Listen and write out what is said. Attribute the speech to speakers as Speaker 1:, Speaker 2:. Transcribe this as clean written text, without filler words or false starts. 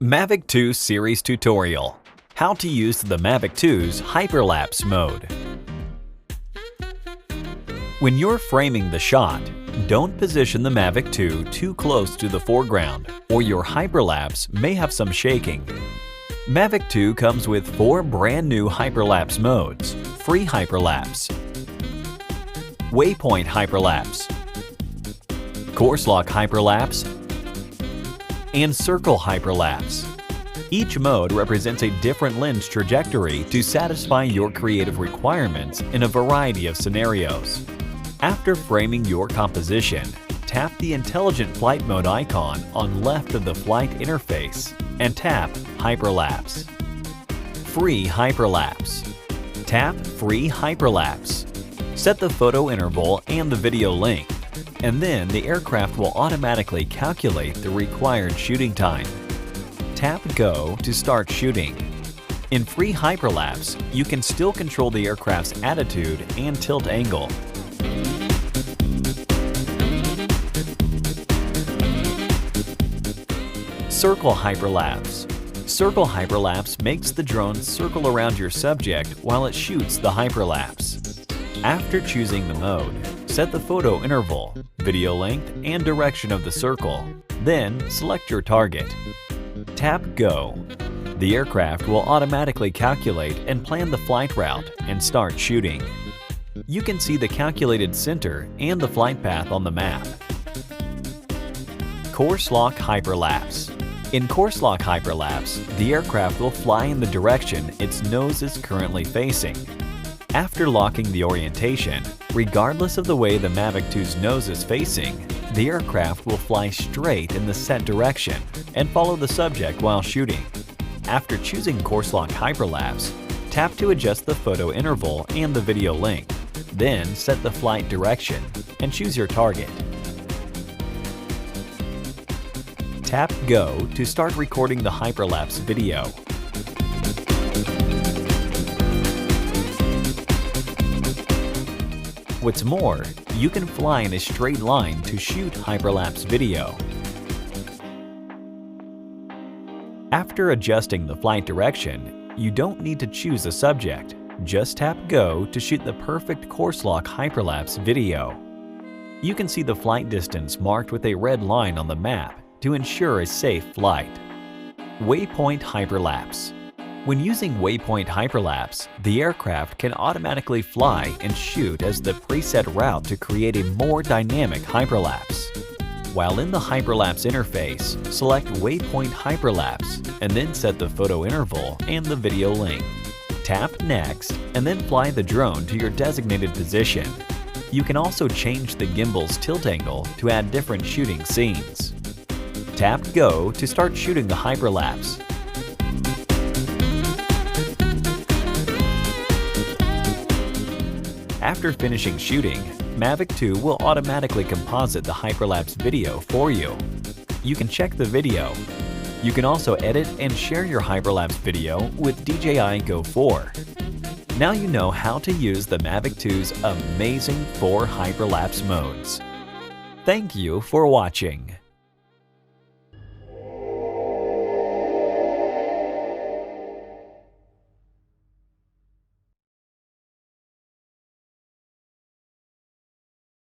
Speaker 1: Mavic 2 Series Tutorial: How to use the Mavic 2's Hyperlapse mode. When you're framing the shot, don't position the Mavic 2 too close to the foreground, or your hyperlapse may have some shaking. Mavic 2 comes with 4 brand new hyperlapse modes: Free Hyperlapse, Waypoint Hyperlapse, Course Lock Hyperlapse, and Circle Hyperlapse. Each mode represents a different lens trajectory to satisfy your creative requirements in a variety of scenarios. After framing your composition, tap the Intelligent Flight Mode icon on left of the flight interface and tap Hyperlapse. Free Hyperlapse. Tap Free Hyperlapse. Set the photo interval and the video length, and then the aircraft will automatically calculate the required shooting time. Tap Go to start shooting. In Free Hyperlapse, you can still control the aircraft's attitude and tilt angle. Circle Hyperlapse. Circle Hyperlapse makes the drone circle around your subject while it shoots the hyperlapse. After choosing the mode, set the photo interval, video length, and direction of the circle. Then select your target. Tap Go. The aircraft will automatically calculate and plan the flight route and start shooting. You can see the calculated center and the flight path on the map. Course Lock Hyperlapse. In Course Lock Hyperlapse, the aircraft will fly in the direction its nose is currently facing. After locking the orientation, regardless of the way the Mavic 2's nose is facing, the aircraft will fly straight in the set direction and follow the subject while shooting. After choosing Course Lock Hyperlapse, tap to adjust the photo interval and the video length. Then set the flight direction and choose your target. Tap Go to start recording the hyperlapse video. What's more, you can fly in a straight line to shoot hyperlapse video. After adjusting the flight direction, you don't need to choose a subject. Just tap Go to shoot the perfect course lock hyperlapse video. You can see the flight distance marked with a red line on the map to ensure a safe flight. Waypoint Hyperlapse. When using Waypoint Hyperlapse, the aircraft can automatically fly and shoot as the preset route to create a more dynamic hyperlapse. While in the hyperlapse interface, select Waypoint Hyperlapse and then set the photo interval and the video length. Tap Next and then fly the drone to your designated position. You can also change the gimbal's tilt angle to add different shooting scenes. Tap Go to start shooting the hyperlapse. After finishing shooting, Mavic 2 will automatically composite the hyperlapse video for you. You can check the video. You can also edit and share your hyperlapse video with DJI Go 4. Now you know how to use the Mavic 2's amazing 4 hyperlapse modes. Thank you for watching.